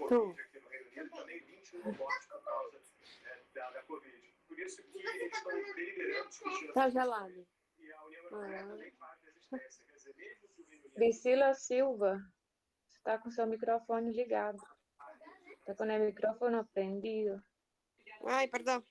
Tô. Tá gelado. Priscila Silva, você está com seu microfone ligado. Está com o microfone prendido. Ai, perdão.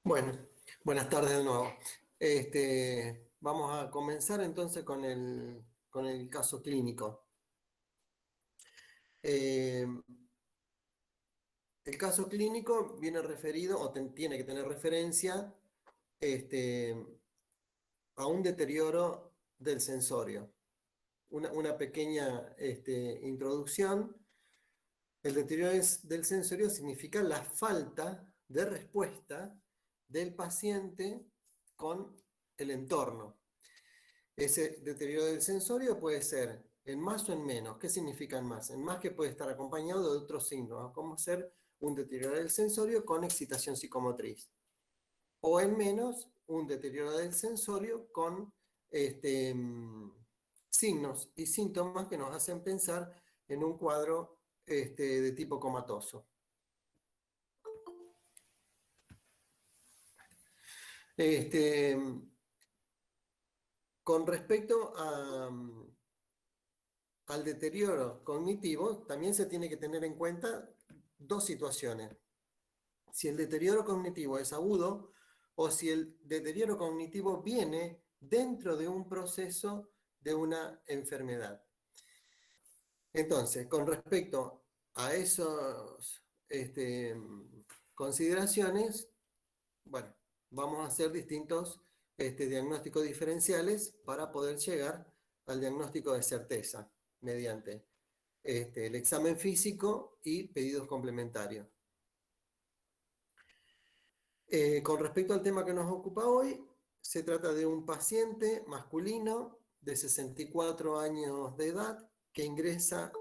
Bueno, buenas tardes de nuevo. Vamos a comenzar entonces con el caso clínico. El caso clínico viene referido o tiene que tener referencia a un deterioro del sensorio. Una pequeña introducción. El deterioro del sensorio significa la falta de respuesta del paciente con el entorno. Ese deterioro del sensorio puede ser en más o en menos. ¿Qué significa en más? En más que puede estar acompañado de otros signos, como ser un deterioro del sensorio con excitación psicomotriz. O en menos, un deterioro del sensorio con signos y síntomas que nos hacen pensar en un cuadro de tipo comatoso. Con respecto al deterioro cognitivo, también se tiene que tener en cuenta dos situaciones. Si el deterioro cognitivo es agudo o si el deterioro cognitivo viene dentro de un proceso de una enfermedad. Entonces, con respecto a esas consideraciones, bueno, vamos a hacer distintos diagnósticos diferenciales para poder llegar al diagnóstico de certeza mediante el examen físico y pedidos complementarios. Con respecto al tema que nos ocupa hoy, se trata de un paciente masculino de 64 años de edad que ingresa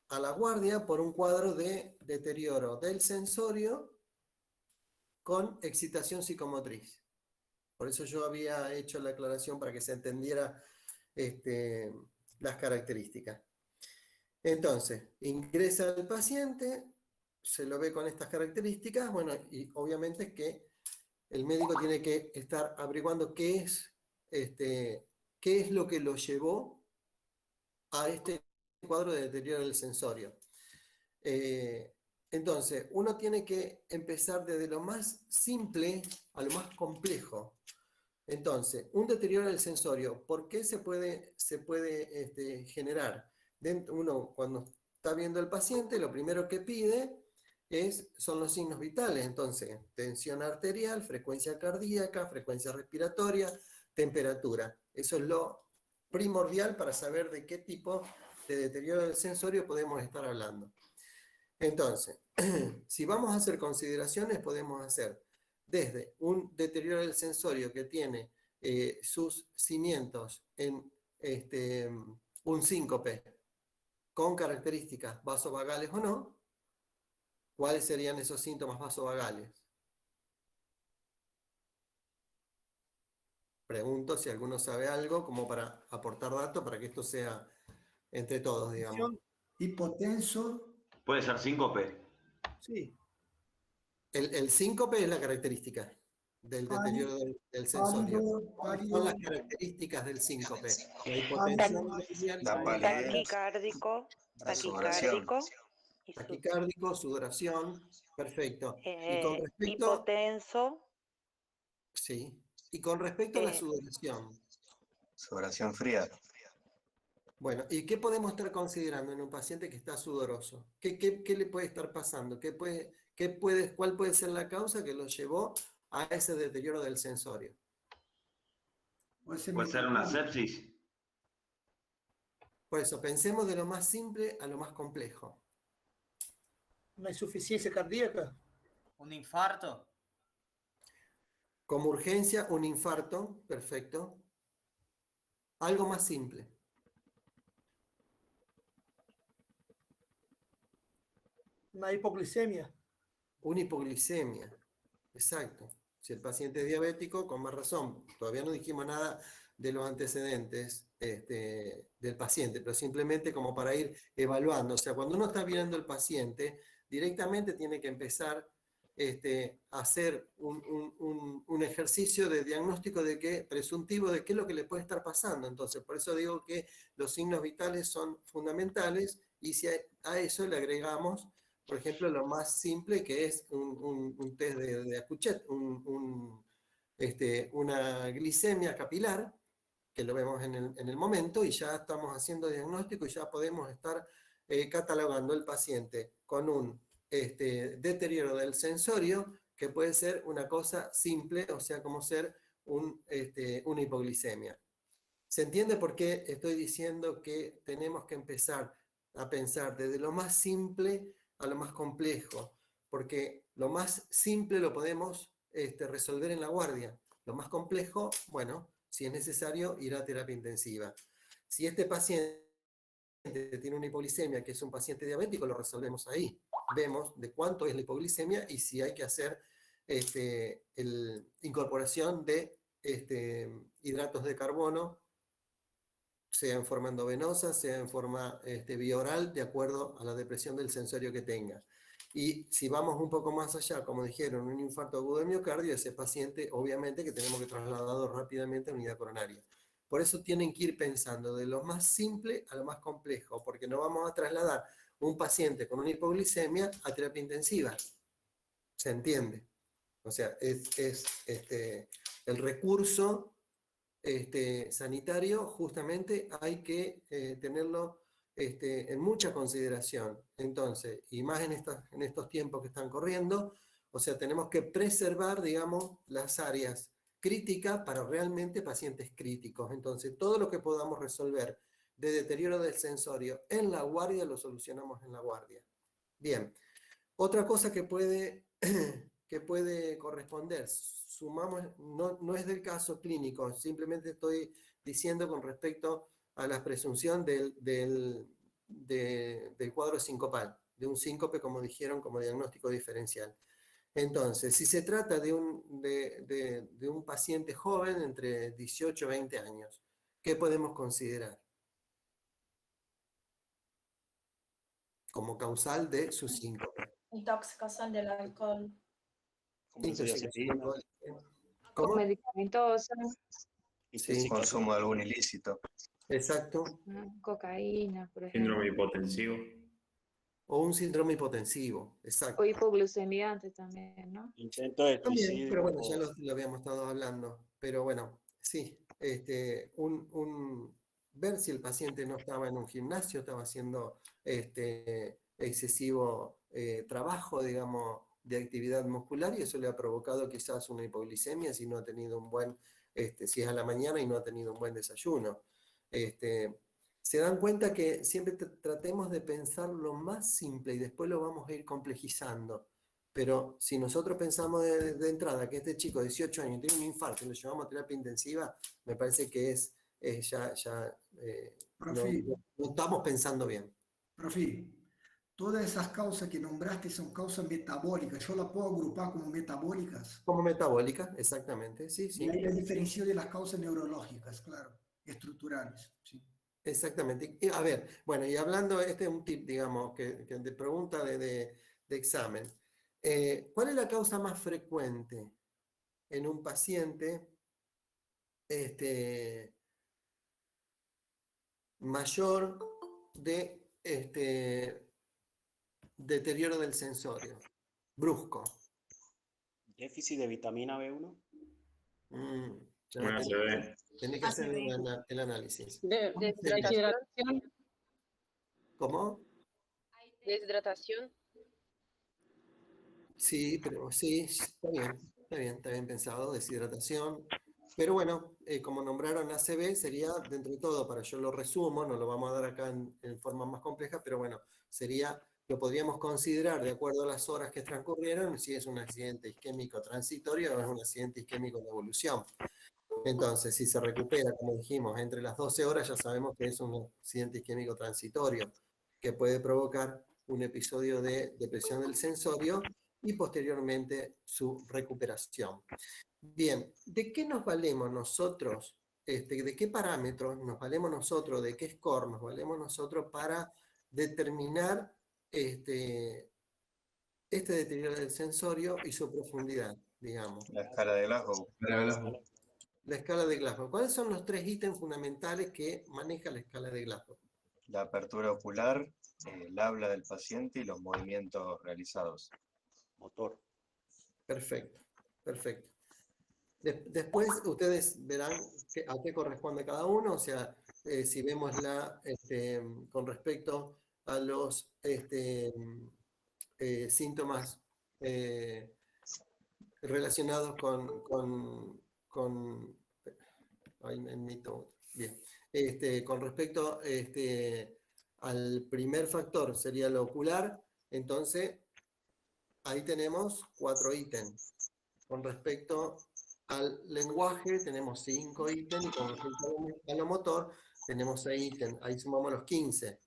a la guardia por un cuadro de deterioro del sensorio con excitación psicomotriz. Por eso yo había hecho la aclaración para que se entendiera las características. Entonces, ingresa el paciente, se lo ve con estas características, bueno, y obviamente que el médico tiene que estar averiguando qué es lo que lo llevó a este cuadro de deterioro del sensorio. Entonces, uno tiene que empezar desde lo más simple a lo más complejo. Entonces, un deterioro del sensorio, ¿por qué se puede generar? Uno, cuando está viendo al paciente, lo primero que pide son los signos vitales. Entonces, tensión arterial, frecuencia cardíaca, frecuencia respiratoria, temperatura. Eso es lo primordial para saber de qué tipo de deterioro del sensorio podemos estar hablando? Entonces, si vamos a hacer consideraciones, podemos hacer desde un deterioro del sensorio que tiene sus cimientos en un síncope con características vasovagales o no. ¿Cuáles serían esos síntomas vasovagales? Pregunto si alguno sabe algo como para aportar datos para que esto sea entre todos, digamos. Hipotenso. Puede ser síncope. Sí. El síncope es la característica del deterioro del sensorio. Son las características del síncope. La hipotensión arterial, Taquicárdico, taquicárdico y taquicárdico, sudoración, perfecto. Y con respecto, hipotenso, sí. Y con respecto a la sudoración, Sudoración fría. bueno, ¿y qué podemos estar considerando en un paciente que está sudoroso? ¿Qué le puede estar pasando? ¿Cuál puede ser la causa que lo llevó a ese deterioro del sensorio? Puede ser una sepsis. Por eso, pensemos de lo más simple a lo más complejo. Una insuficiencia cardíaca. Un infarto. Como urgencia, un infarto, perfecto. Algo más simple. Una hipoglicemia. Una hipoglicemia, exacto. Si el paciente es diabético, con más razón. Todavía no dijimos nada de los antecedentes del paciente, pero simplemente como para ir evaluando. O sea, cuando uno está viendo al paciente, directamente tiene que empezar a hacer un ejercicio de diagnóstico presuntivo de qué es lo que le puede estar pasando. Entonces, por eso digo que los signos vitales son fundamentales y si a eso le agregamos, por ejemplo, lo más simple que es un test de Acouchet, una glicemia capilar, que lo vemos en el momento y ya estamos haciendo diagnóstico y ya podemos estar catalogando el paciente con un deterioro del sensorio, que puede ser una cosa simple, o sea, como ser una hipoglicemia. ¿Se entiende por qué estoy diciendo que tenemos que empezar a pensar desde lo más simple a lo más complejo? Porque lo más simple lo podemos resolver en la guardia. Lo más complejo, bueno, si es necesario, ir a terapia intensiva. Si este paciente tiene una hipoglicemia, que es un paciente diabético, lo resolvemos ahí. Vemos de cuánto es la hipoglicemia y si hay que hacer incorporación de hidratos de carbono, sea en forma endovenosa, sea en forma vía oral, de acuerdo a la depresión del sensorio que tenga. Y si vamos un poco más allá, como dijeron, un infarto agudo de miocardio, ese paciente obviamente que tenemos que trasladarlo rápidamente a unidad coronaria. Por eso tienen que ir pensando de lo más simple a lo más complejo, porque no vamos a trasladar un paciente con una hipoglicemia a terapia intensiva. ¿Se entiende? O sea, es el recurso sanitario justamente hay que tenerlo en mucha consideración. Entonces, y más en estos tiempos que están corriendo, o sea, tenemos que preservar, digamos, las áreas críticas para realmente pacientes críticos. Entonces, todo lo que podamos resolver de deterioro del sensorio en la guardia, lo solucionamos en la guardia. Bien, otra cosa que puede corresponder, sumamos, no es del caso clínico, simplemente estoy diciendo con respecto a la presunción del cuadro sincopal, de un síncope, como dijeron, como diagnóstico diferencial. Entonces, si se trata de un paciente joven entre 18 y 20 años, ¿qué podemos considerar como causal de su síncope? Intoxicación del alcohol. Intoxicación. ¿Cómo? Medicamentosa. Sí. Consumo de algún ilícito. Exacto. Cocaína, por ejemplo. Síndrome hipotensivo. O un síndrome hipotensivo, exacto. O hipoglucemia antes también, ¿no? Intento de También, suicidio. pero bueno, ya lo habíamos estado hablando. Pero bueno, sí, ver si el paciente no estaba en un gimnasio, estaba haciendo excesivo trabajo, digamos, de actividad muscular y eso le ha provocado quizás una hipoglicemia si no ha tenido un buen, si es a la mañana y no ha tenido un buen desayuno. se dan cuenta que siempre tratemos de pensar lo más simple y después lo vamos a ir complejizando. Pero si nosotros pensamos de entrada que este chico de 18 años tiene un infarto y lo llevamos a terapia intensiva, me parece que Profe, no estamos pensando bien. profe, todas esas causas que nombraste son causas metabólicas. ¿Yo las puedo agrupar como metabólicas? Como metabólica, exactamente, sí, Y sí. ahí la diferencio de las causas neurológicas, claro, estructurales. Sí. Exactamente. A ver, bueno, y hablando, este es un tip, digamos, que de pregunta de examen. ¿Cuál es la causa más frecuente en un paciente mayor de deterioro del sensorio? Brusco. Déficit de vitamina B1. Ya Bueno, se ve. tenés que hacer el análisis. Deshidratación. ¿Cómo? Deshidratación. Sí, pero sí, está bien pensado, deshidratación. Pero bueno, como nombraron ACV, sería dentro de todo, para yo lo resumo, no lo vamos a dar acá en forma más compleja, pero bueno, lo podríamos considerar de acuerdo a las horas que transcurrieron, si es un accidente isquémico transitorio o es un accidente isquémico en evolución. Entonces, si se recupera, como dijimos, entre las 12 horas, ya sabemos que es un accidente isquémico transitorio, que puede provocar un episodio de depresión del sensorio y posteriormente su recuperación. Bien, ¿de qué nos valemos nosotros? ¿De qué parámetros nos valemos nosotros? ¿De qué score nos valemos nosotros para determinar este deterioro del sensorio y su profundidad, digamos? La escala de Glasgow. La escala de Glasgow. ¿Cuáles son los 3 ítems fundamentales que maneja la escala de Glasgow? La apertura ocular, el habla del paciente y los movimientos realizados. Motor. Perfecto, perfecto. Después ustedes verán a qué corresponde cada uno, o sea, si vemos con respecto a los síntomas relacionados con respecto al primer factor, sería lo ocular, entonces ahí tenemos 4 ítems. Con respecto al lenguaje tenemos 5 ítems y con respecto a lo motor tenemos 6 ítems. Ahí sumamos los 15,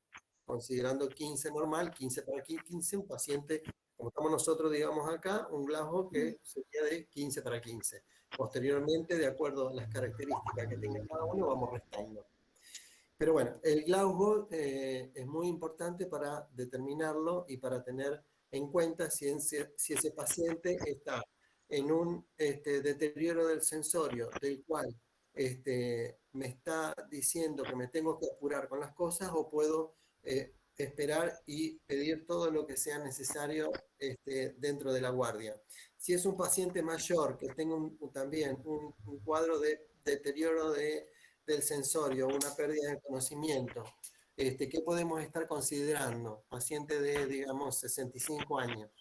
considerando 15 normal, 15 para 15, un paciente, como estamos nosotros, digamos acá, un Glasgow que sería de 15 para 15. Posteriormente, de acuerdo a las características que tenga cada uno, vamos restando. Pero bueno, el Glasgow es muy importante para determinarlo y para tener en cuenta si ese paciente está en un deterioro del sensorio, del cual me está diciendo que me tengo que apurar con las cosas, o puedo esperar y pedir todo lo que sea necesario dentro de la guardia. Si es un paciente mayor que tenga también un cuadro de deterioro del sensorio, una pérdida de conocimiento, ¿qué podemos estar considerando? Paciente de, digamos, 65 años.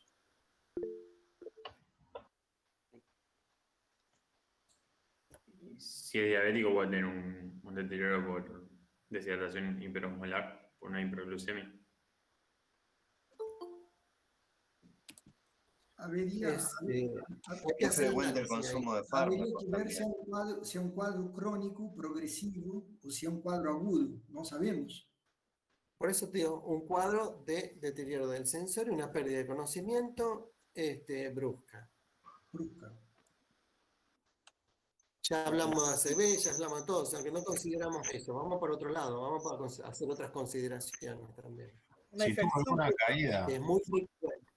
Si es diabético puede tener un deterioro por deshidratación hiperosmolar, por una hiperglucemia. Habría ¿Qué es frecuente el consumo de fármacos? que ver si es un cuadro crónico, progresivo, o si es un cuadro agudo, no sabemos. Por eso te digo, un cuadro de deterioro del sensorio, una pérdida de conocimiento brusca. Ya hablamos de ACV, ya hablamos de todo, o sea que no consideramos eso, vamos por otro lado, vamos a hacer otras consideraciones también. Si tuvo alguna caída. Es muy frecuente.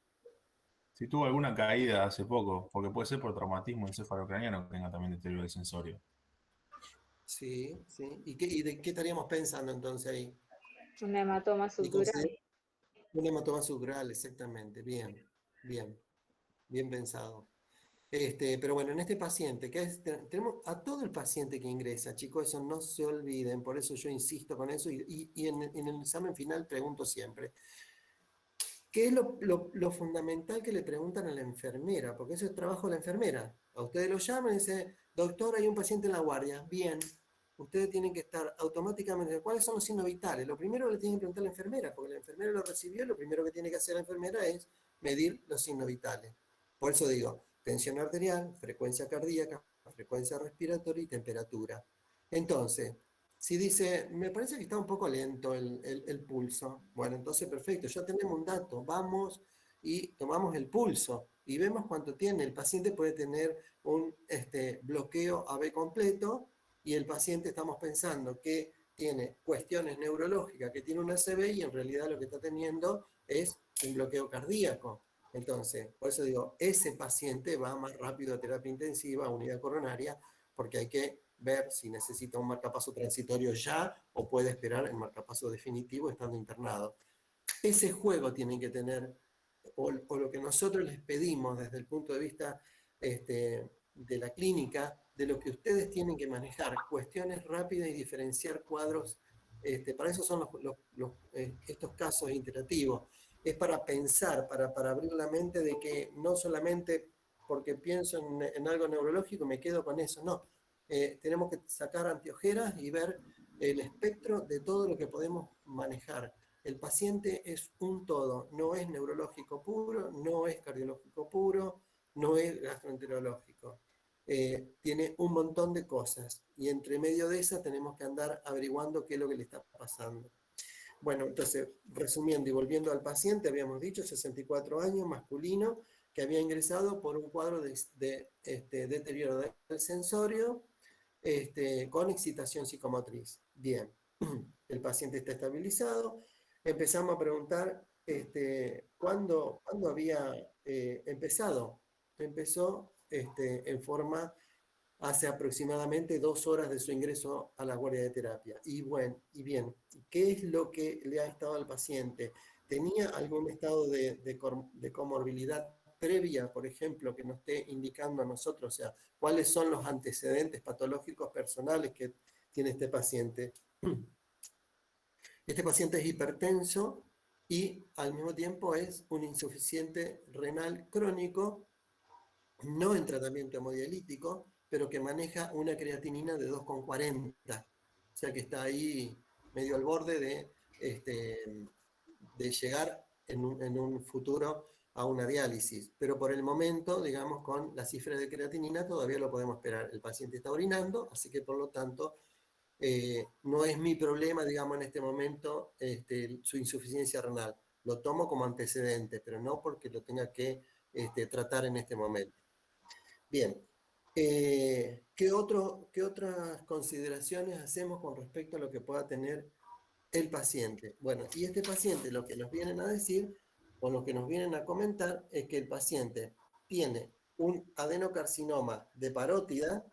Si tuvo alguna caída hace poco, porque puede ser por traumatismo encefalocraniano que tenga también deterioro del sensorio. Sí, sí. ¿Y de qué estaríamos pensando entonces ahí? Un hematoma subdural. Un hematoma subdural, exactamente. Bien, bien. Bien pensado. Pero bueno, en este paciente, tenemos a todo el paciente que ingresa, chicos, eso no se olviden, por eso yo insisto con eso y en el examen final pregunto siempre. ¿Qué es lo fundamental que le preguntan a la enfermera? Porque eso es trabajo de la enfermera. A ustedes lo llaman y dicen, doctor, hay un paciente en la guardia. Bien. ustedes tienen que estar automáticamente, ¿cuáles son los signos vitales? Lo primero le tienen que preguntar a la enfermera, porque la enfermera lo recibió, y lo primero que tiene que hacer la enfermera es medir los signos vitales. Por eso digo, tensión arterial, frecuencia cardíaca, frecuencia respiratoria y temperatura. Entonces, si dice, me parece que está un poco lento el pulso, bueno, entonces perfecto, ya tenemos un dato, vamos y tomamos el pulso y vemos cuánto tiene. El paciente puede tener un bloqueo AB completo y el paciente estamos pensando que tiene cuestiones neurológicas, que tiene una ACV y en realidad lo que está teniendo es un bloqueo cardíaco. Entonces, por eso digo, ese paciente va más rápido a terapia intensiva, a unidad coronaria, porque hay que ver si necesita un marcapaso transitorio ya o puede esperar el marcapaso definitivo estando internado. Ese juego tienen que tener, o lo que nosotros les pedimos desde el punto de vista de la clínica, de lo que ustedes tienen que manejar, cuestiones rápidas y diferenciar cuadros. Para eso son estos casos iterativos. Es para pensar, para abrir la mente de que no solamente porque pienso en algo neurológico me quedo con eso, no. Tenemos que sacar anteojeras y ver el espectro de todo lo que podemos manejar. El paciente es un todo, no es neurológico puro, no es cardiológico puro, no es gastroenterológico. Tiene un montón de cosas y entre medio de esas tenemos que andar averiguando qué es lo que le está pasando. Bueno, entonces, resumiendo y volviendo al paciente, habíamos dicho 64 años, masculino, que había ingresado por un cuadro de deterioro del sensorio con excitación psicomotriz. Bien, el paciente está estabilizado. Empezamos a preguntar ¿cuándo había empezado? Empezó en forma hace aproximadamente 2 horas de su ingreso a la guardia de terapia. Y bueno, y bien, ¿qué es lo que le ha estado al paciente? ¿Tenía algún estado de comorbilidad previa, por ejemplo, que nos esté indicando a nosotros? O sea, ¿cuáles son los antecedentes patológicos personales que tiene este paciente? Este paciente es hipertenso y al mismo tiempo es un insuficiente renal crónico, no en tratamiento hemodialítico, pero que maneja una creatinina de 2,40. O sea que está ahí medio al borde de llegar en un futuro a una diálisis. Pero por el momento, digamos, con la cifra de creatinina todavía lo podemos esperar. El paciente está orinando, así que por lo tanto no es mi problema, digamos, en este momento su insuficiencia renal. Lo tomo como antecedente, pero no porque lo tenga que tratar en este momento. Bien, ¿qué otras consideraciones hacemos con respecto a lo que pueda tener el paciente? Bueno, y este paciente lo que nos vienen a decir, o lo que nos vienen a comentar, es que el paciente tiene un adenocarcinoma de parótida,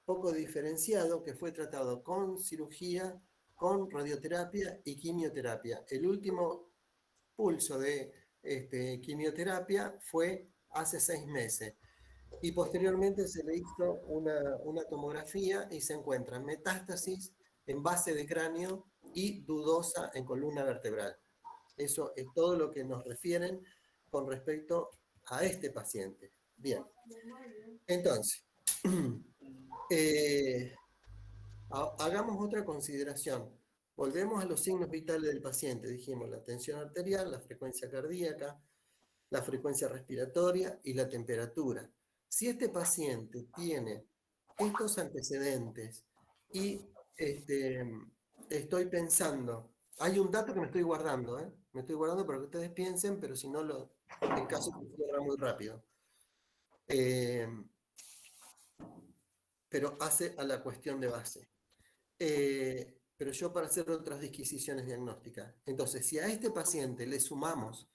poco diferenciado, que fue tratado con cirugía, con radioterapia y quimioterapia. El último pulso de quimioterapia fue hace 6 meses. Y posteriormente se le hizo una tomografía y se encuentran metástasis en base de cráneo y dudosa en columna vertebral. Eso es todo lo que nos refieren con respecto a este paciente. Bien. Entonces, hagamos otra consideración. Volvemos a los signos vitales del paciente. Dijimos la tensión arterial, la frecuencia cardíaca, la frecuencia respiratoria y la temperatura. Si este paciente tiene estos antecedentes y estoy pensando, hay un dato que me estoy guardando, me estoy guardando para que ustedes piensen, pero si no, el caso se cierra muy rápido. Pero hace a la cuestión de base. Pero yo para hacer otras disquisiciones diagnósticas. Entonces, si a este paciente le sumamos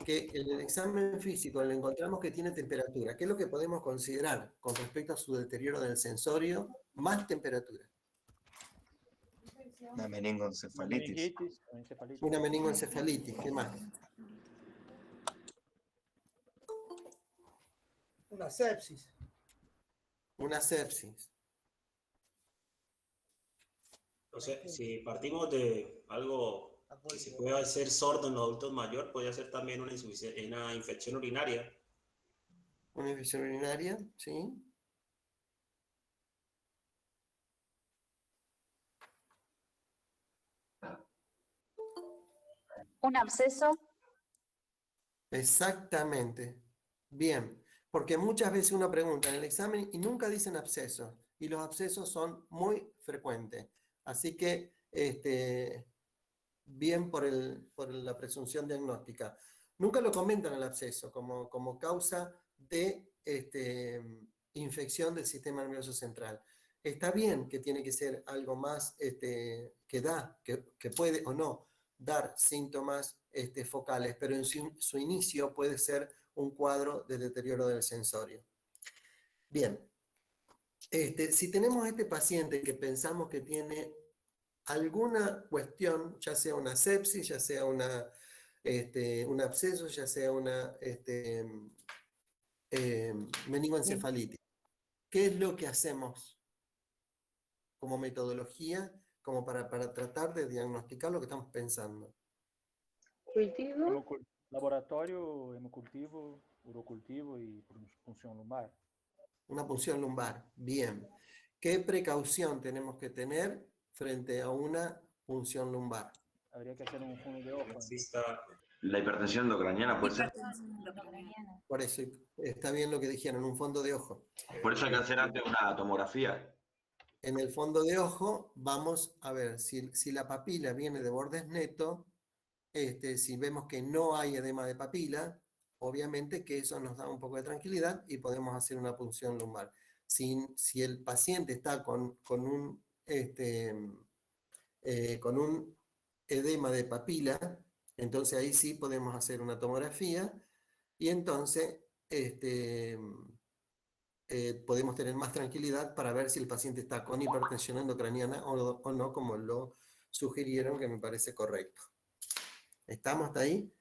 que en el examen físico le encontramos que tiene temperatura, ¿qué es lo que podemos considerar con respecto a su deterioro del sensorio? Más temperatura. Una meningoencefalitis. Una meningoencefalitis, ¿qué más? Una sepsis. Una sepsis. O sea, si partimos de algo que se puede hacer sordo en los adultos mayores, puede ser también una infección urinaria. Una infección urinaria, sí. ¿Un absceso? Exactamente. Bien, porque muchas veces uno pregunta en el examen y nunca dicen abscesos, y los abscesos son muy frecuentes. Así que, bien por la presunción diagnóstica. Nunca lo comentan el absceso como causa de infección del sistema nervioso central. Está bien que tiene que ser algo más que puede o no dar síntomas focales, pero en su inicio puede ser un cuadro de deterioro del sensorio. Bien, si tenemos este paciente que pensamos que tiene alguna cuestión, ya sea una sepsis, ya sea un absceso, ya sea una meningoencefalitis, ¿qué es lo que hacemos como metodología como para tratar de diagnosticar lo que estamos pensando? Cultivo. Laboratório, hemocultivo, urocultivo y punción lumbar. Una punción lumbar, bien. ¿Qué precaución tenemos que tener frente a una punción lumbar? Habría que hacer un fondo de ojo. La hipertensión endocraniana puede ser. Por eso está bien lo que dijeron, un fondo de ojo. Por eso hay que hacer antes una tomografía. En el fondo de ojo vamos a ver si la papila viene de bordes netos, si vemos que no hay edema de papila, obviamente que eso nos da un poco de tranquilidad y podemos hacer una punción lumbar. Si el paciente está con un edema de papila, entonces ahí sí podemos hacer una tomografía y entonces podemos tener más tranquilidad para ver si el paciente está con hipertensión endocraniana o no, como lo sugirieron, que me parece correcto. ¿Estamos hasta ahí?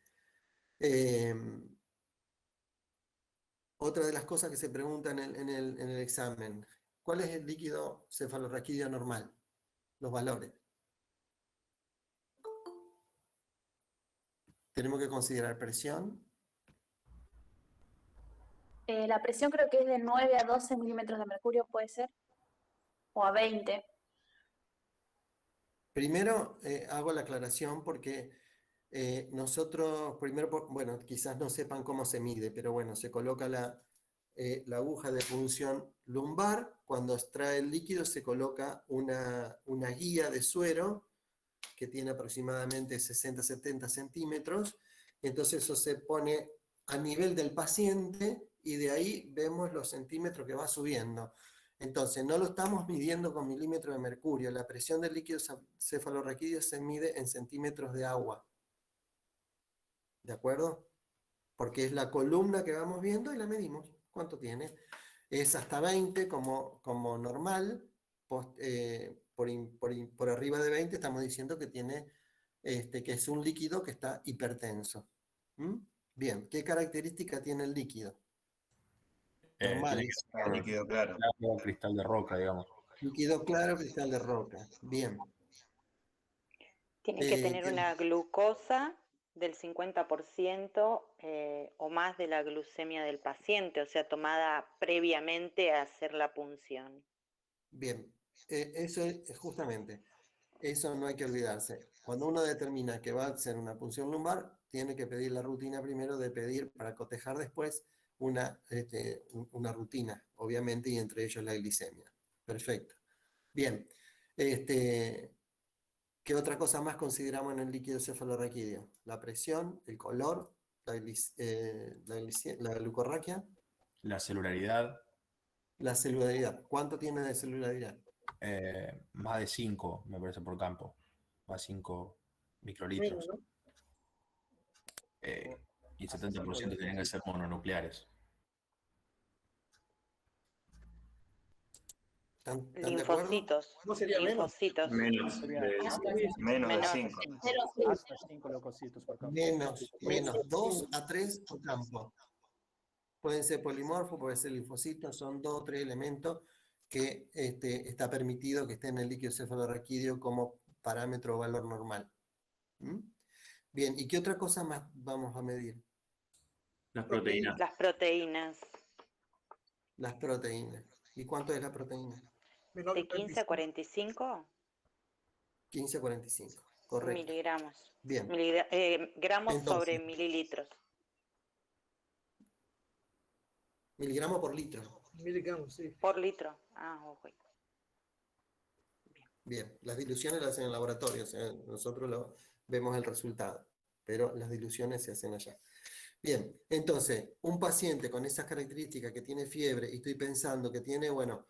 Otra de las cosas que se preguntan en el examen, ¿cuál es el líquido cefalorraquídeo normal? Los valores. Tenemos que considerar presión. La presión creo que es de 9 a 12 milímetros de mercurio, ¿puede ser? O a 20. Primero hago la aclaración porque nosotros, primero, bueno, quizás no sepan cómo se mide, pero bueno, se coloca la aguja de punción lumbar. Cuando extrae el líquido se coloca una guía de suero que tiene aproximadamente 60-70 centímetros. Entonces eso se pone a nivel del paciente y de ahí vemos los centímetros que va subiendo. Entonces no lo estamos midiendo con milímetros de mercurio. La presión del líquido cefalorraquídeo se mide en centímetros de agua. ¿De acuerdo? Porque es la columna que vamos viendo y la medimos. ¿Cuánto tiene? Es hasta 20 como normal. Por arriba de 20 estamos diciendo que tiene que es un líquido que está hipertenso. Bien, ¿qué característica tiene el líquido? Normal. Líquido claro. Cristal de roca, digamos. Líquido claro, cristal de roca. Bien. Tiene que tener una glucosa del 50% o más de la glucemia del paciente, o sea, tomada previamente a hacer la punción. Bien, eso es justamente, eso no hay que olvidarse. Cuando uno determina que va a hacer una punción lumbar, tiene que pedir la rutina primero de pedir para cotejar después una rutina, obviamente, y entre ellos la glicemia. Perfecto. Bien, ¿qué otra cosa más consideramos en el líquido cefalorraquídeo? La presión, el color, la glucorraquia. La celularidad. La celularidad. ¿Cuánto tiene de celularidad? Más de 5, me parece, por campo. Más de 5 microlitros. Menos, ¿no? Y el 70% tienen que ser mononucleares. Linfocitos. ¿No sería menos? Linfocitos. Menos de 5. Hasta 5 leucocitos por campo. Menos 2 a 3 por campo. Pueden ser polimorfos, pueden ser linfocitos, son 2 o 3 elementos que está permitido que estén en el líquido cefalorraquídeo como parámetro o valor normal. Bien, ¿y qué otra cosa más vamos a medir? Las proteínas. Las proteínas. Las proteínas. ¿Y cuánto es la proteína? ¿De 15 a 45? 15 a 45, Correcto. Miligramos. Bien. Gramos sobre Entonces, mililitros. miligramos por litro. Miligramos, sí. Por litro. Ah, ok. Bien, las diluciones las hacen en el laboratorio, o sea, nosotros vemos el resultado, pero las diluciones se hacen allá. Bien, entonces, un paciente con esas características que tiene fiebre y estoy pensando que tiene, bueno,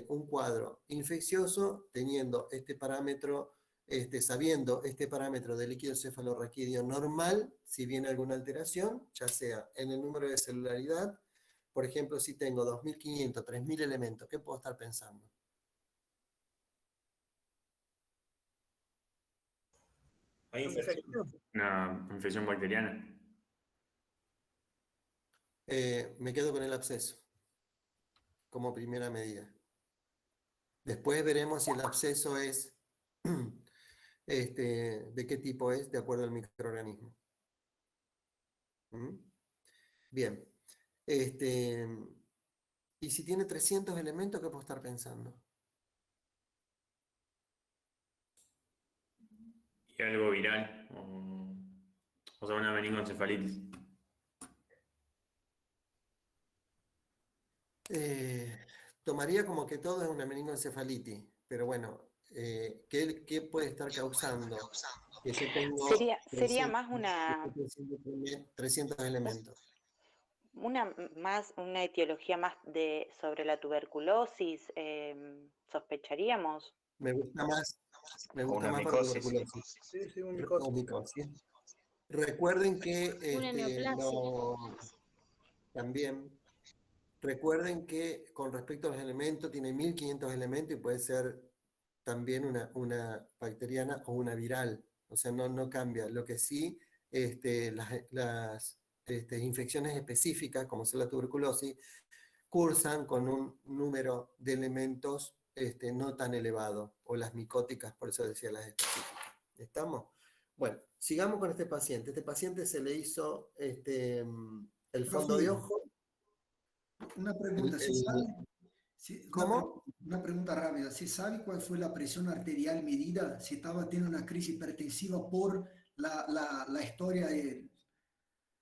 un cuadro infeccioso, teniendo este parámetro, sabiendo este parámetro de líquido cefalorraquídeo normal, si viene alguna alteración, ya sea en el número de celularidad, por ejemplo, si tengo 2.500, 3.000 elementos, ¿qué puedo estar pensando? Hay infección. Una infección bacteriana. Me quedo con el absceso como primera medida. Después veremos si el absceso es de qué tipo es de acuerdo al microorganismo. ¿Mm? Bien. Y si tiene 300 elementos, ¿qué puedo estar pensando? Y algo viral, o sea, una meningoencefalitis. Tomaría como que todo es una meningoencefalitis, pero bueno, ¿qué puede estar causando? Que yo tengo Sería más una 300 elementos. Una etiología más sobre la tuberculosis, sospecharíamos. Me gusta más Una por micosis. tuberculosis. Sí, sí, un O micosis. Recuerden que Una neoplasia. también recuerden que con respecto a los elementos tiene 1500 elementos y puede ser también una bacteriana o una viral. O sea, no cambia. Lo que sí, las infecciones específicas, como es la tuberculosis, cursan con un número de elementos no tan elevado, o las micóticas, por eso decía las específicas. ¿Estamos? Bueno, sigamos con este paciente. Este paciente se le hizo el fondo de ojo. Una pregunta, ¿sí sabe? ¿Cómo? Una pregunta rápida. ¿Sí sabe cuál fue la presión arterial medida? Si estaba teniendo una crisis hipertensiva por la historia de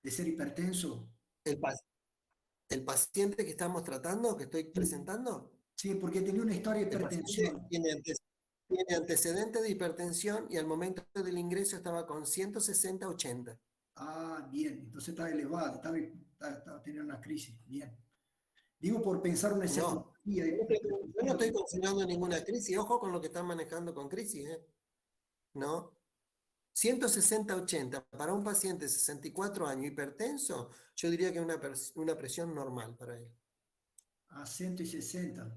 ser hipertenso. ¿El paciente que estamos tratando, que estoy presentando? Sí, porque tenía una historia de hipertensión. Tiene antecedentes de hipertensión y al momento del ingreso estaba con 160/80. Ah, bien. Entonces estaba elevado, estaba teniendo una crisis. Bien. Digo por pensar una cefalopatía. Yo no estoy considerando ninguna crisis. Ojo con lo que están manejando con crisis, ¿no? 160/80 para un paciente de 64 años hipertenso, yo diría que es una presión normal para él. A 160.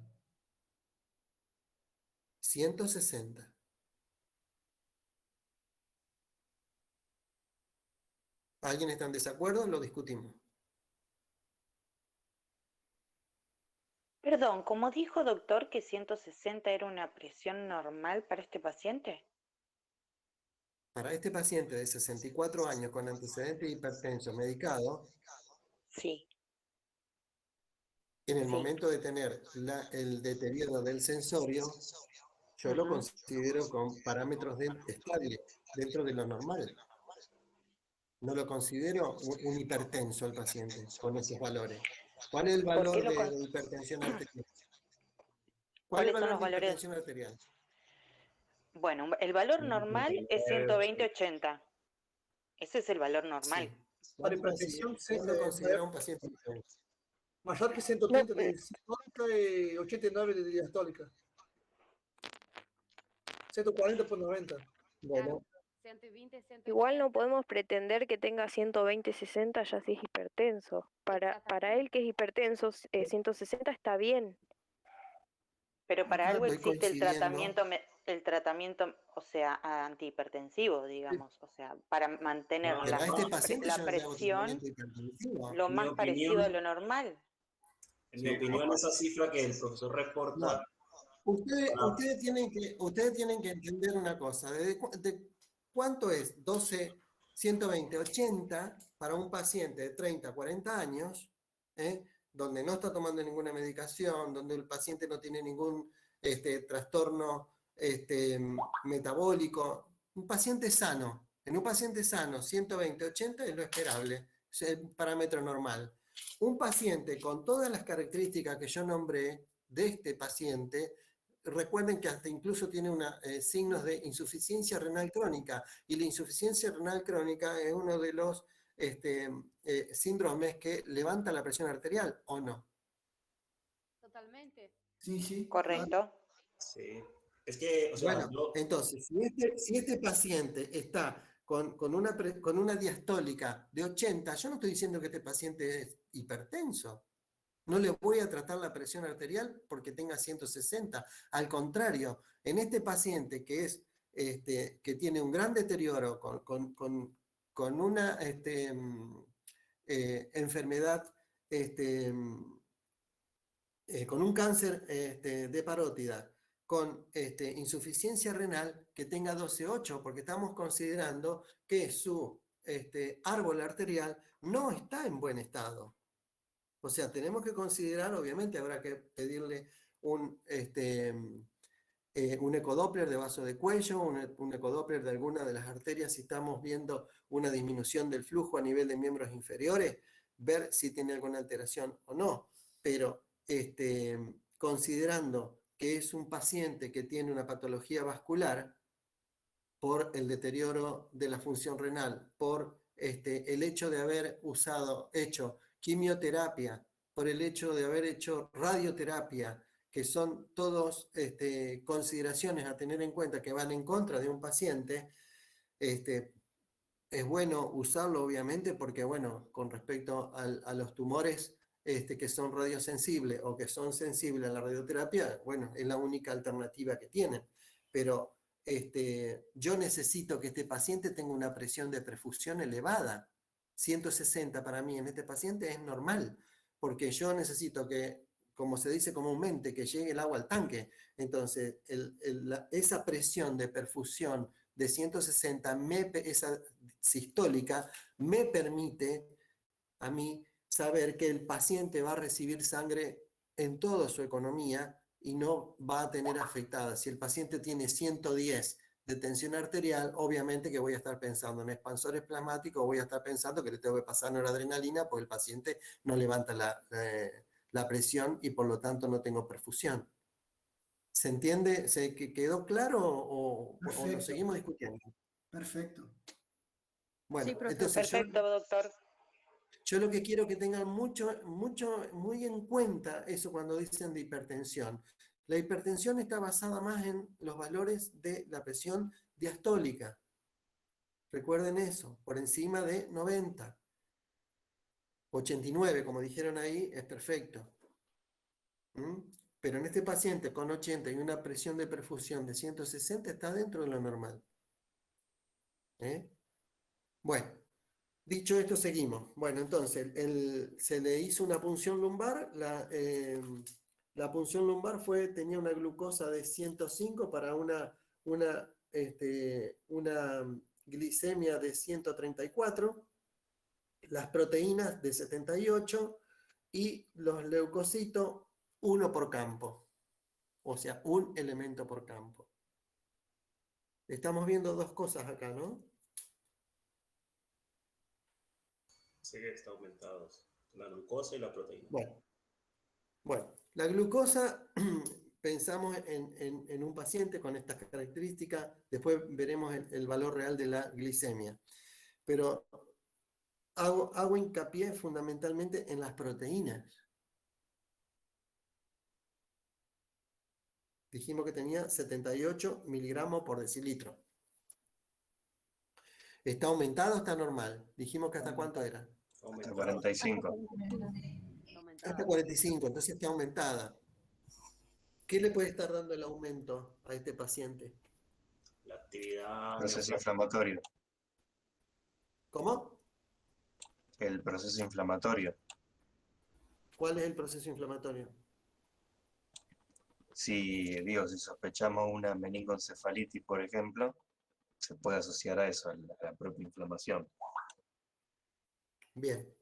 160. ¿Alguien está en desacuerdo? Lo discutimos. Perdón, ¿cómo dijo doctor que 160 era una presión normal para este paciente? Para este paciente de 64 años con antecedentes de hipertenso medicado, sí. En el momento de tener el deterioro del sensorio, yo lo considero con parámetros estables, dentro de lo normal. No lo considero un hipertenso al paciente con esos valores. ¿Cuál es el valor de hipertensión arterial? ¿Cuál es el valor de hipertensión arterial? Bueno, el valor normal es 120/80. Ese es el valor normal. Para hipertensión, ¿Cuándo considera un paciente hipertenso? Mayor que 130 de sistólica y 89 de diastólica. 140/90. Bueno. Igual no podemos pretender que tenga 120/60 ya si es hipertenso. Para él que es hipertenso, 160 está bien. Pero para algo Estoy existe el tratamiento, o sea, antihipertensivo, digamos, o sea, para mantener la presión lo más parecido a lo normal. En mi opinión, esa cifra que el profesor reporta... Ustedes tienen que entender una cosa. ¿Cuánto es 120/80 para un paciente de 30, 40 años, donde no está tomando ninguna medicación, donde el paciente no tiene ningún trastorno metabólico? un paciente sano. En un paciente sano, 120, 80 es lo esperable, es el parámetro normal. Un paciente con todas las características que yo nombré de este paciente, recuerden que hasta incluso tiene signos de insuficiencia renal crónica, y la insuficiencia renal crónica es uno de los síndromes que levanta la presión arterial, ¿o no? Totalmente. Sí, sí. Correcto. Sí. Es que, o sea, Bueno, entonces, si este paciente está con una diastólica de 80, yo no estoy diciendo que este paciente es hipertenso. No le voy a tratar la presión arterial porque tenga 160. Al contrario, en este paciente que tiene un gran deterioro con una enfermedad, con un cáncer de parótida, con insuficiencia renal, que tenga 12,8, porque estamos considerando que su árbol arterial no está en buen estado. O sea, tenemos que considerar, obviamente habrá que pedirle un ecodoppler de vaso de cuello, un ecodoppler de alguna de las arterias si estamos viendo una disminución del flujo a nivel de miembros inferiores, ver si tiene alguna alteración o no. Pero considerando que es un paciente que tiene una patología vascular por el deterioro de la función renal, por el hecho de haber hecho quimioterapia, por el hecho de haber hecho radioterapia, que son todos consideraciones a tener en cuenta que van en contra de un paciente, es bueno usarlo obviamente porque, bueno, con respecto a los tumores que son radiosensibles o que son sensibles a la radioterapia, bueno, es la única alternativa que tienen. Pero yo necesito que este paciente tenga una presión de perfusión elevada. 160 para mí en este paciente es normal, porque yo necesito que, como se dice comúnmente, que llegue el agua al tanque. Entonces, esa presión de perfusión de 160, esa sistólica, me permite a mí saber que el paciente va a recibir sangre en toda su economía y no va a tener afectada. Si el paciente tiene 110 de tensión arterial, obviamente que voy a estar pensando en expansores plasmáticos, voy a estar pensando que le tengo que pasar noradrenalina porque el paciente no levanta la presión y por lo tanto no tengo perfusión. ¿Se entiende? ¿Se quedó claro o lo seguimos discutiendo? Perfecto. Bueno, sí, entonces perfecto, doctor. Yo lo que quiero que tengan muy en cuenta eso cuando dicen de hipertensión. La hipertensión está basada más en los valores de la presión diastólica. Recuerden eso, por encima de 90. 89, como dijeron ahí, es perfecto. Pero en este paciente con 80 y una presión de perfusión de 160 está dentro de lo normal. Bueno. Dicho esto, seguimos. Bueno, entonces, se le hizo una punción lumbar. La punción lumbar tenía una glucosa de 105 para una glicemia de 134, las proteínas de 78 y los leucocitos 1 por campo. O sea, un elemento por campo. Estamos viendo dos cosas acá, ¿no? Sí, está aumentados. La glucosa y la proteína. Bueno, la glucosa, pensamos en un paciente con estas características, después veremos el valor real de la glicemia. Pero hago hincapié fundamentalmente en las proteínas. Dijimos que tenía 78 miligramos por decilitro. ¿Está aumentado o está normal? Dijimos que hasta cuánto era. Hasta 45. Hasta 45, entonces está aumentada. ¿Qué le puede estar dando el aumento a este paciente? La actividad... Proceso inflamatorio. ¿Cómo? El proceso inflamatorio. ¿Cuál es el proceso inflamatorio? Si sospechamos una meningoencefalitis, por ejemplo, se puede asociar a eso, a la propia inflamación. Bien.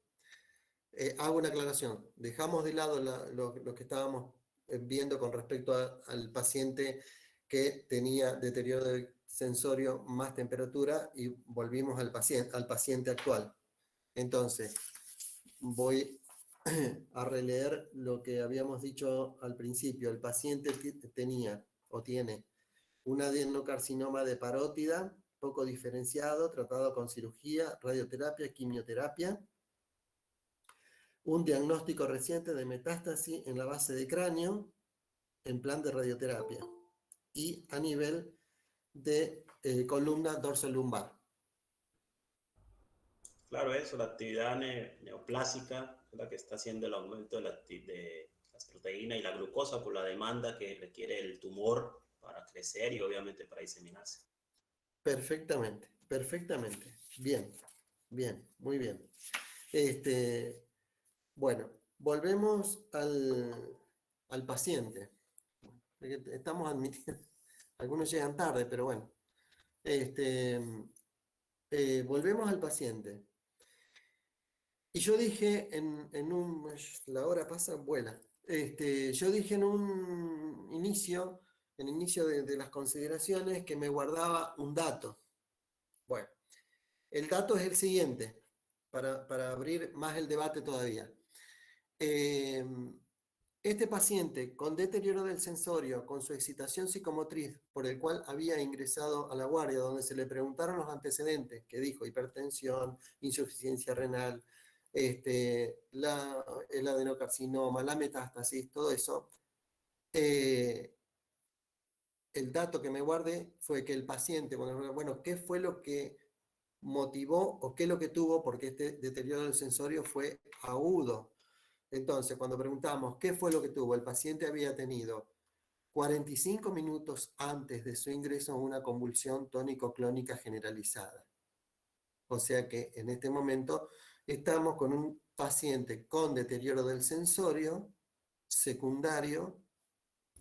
Hago una aclaración. Dejamos de lado lo que estábamos viendo con respecto al paciente que tenía deterioro de sensorio más temperatura y volvimos al paciente actual. Entonces, voy a releer lo que habíamos dicho al principio. El paciente tenía o tiene un adenocarcinoma de parótida, poco diferenciado, tratado con cirugía, radioterapia, quimioterapia. Un diagnóstico reciente de metástasis en la base de cráneo, en plan de radioterapia. Y a nivel de columna dorsolumbar. Claro, eso, la actividad neoplásica es la que está haciendo el aumento de las proteínas y la glucosa por la demanda que requiere el tumor para crecer y obviamente para diseminarse. Perfectamente, perfectamente. Bien, bien, muy bien. Bueno, volvemos al paciente. Estamos admitiendo, algunos llegan tarde, pero bueno. Volvemos al paciente. Y yo dije la hora pasa, vuela. Yo dije en un inicio, de las consideraciones, que me guardaba un dato. Bueno, el dato es el siguiente, para abrir más el debate todavía. Este paciente con deterioro del sensorio, con su excitación psicomotriz, por el cual había ingresado a la guardia, donde se le preguntaron los antecedentes, que dijo hipertensión, insuficiencia renal, el adenocarcinoma, la metástasis, todo eso. El dato que me guardé fue que el paciente, bueno, ¿qué fue lo que motivó o qué es lo que tuvo? Porque este deterioro del sensorio fue agudo. Entonces, cuando preguntamos qué fue lo que tuvo, el paciente había tenido 45 minutos antes de su ingreso una convulsión tónico-clónica generalizada. O sea que en este momento estamos con un paciente con deterioro del sensorio secundario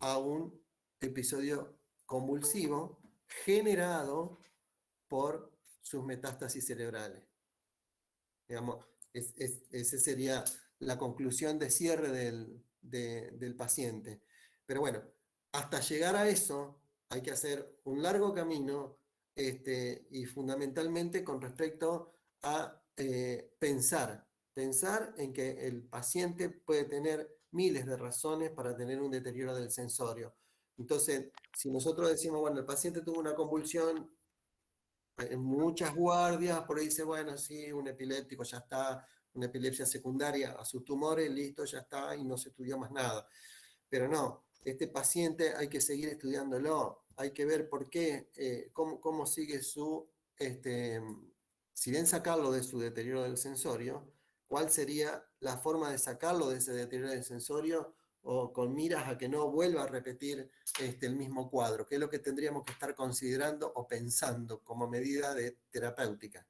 a un episodio convulsivo generado por sus metástasis cerebrales. Digamos, esa sería la conclusión de cierre del paciente. Pero bueno, hasta llegar a eso hay que hacer un largo camino y fundamentalmente con respecto a pensar en que el paciente puede tener miles de razones para tener un deterioro del sensorio. Entonces, si nosotros decimos, bueno, el paciente tuvo una convulsión en muchas guardias, por ahí dice, bueno, sí, un epiléptico, ya está, una epilepsia secundaria a sus tumores, listo, ya está, y no se estudió más nada. Pero no, este paciente hay que seguir estudiándolo, hay que ver por qué, cómo sigue si bien sacarlo de su deterioro del sensorio, cuál sería la forma de sacarlo de ese deterioro del sensorio, o con miras a que no vuelva a repetir el mismo cuadro, que es lo que tendríamos que estar considerando o pensando como medida terapéutica.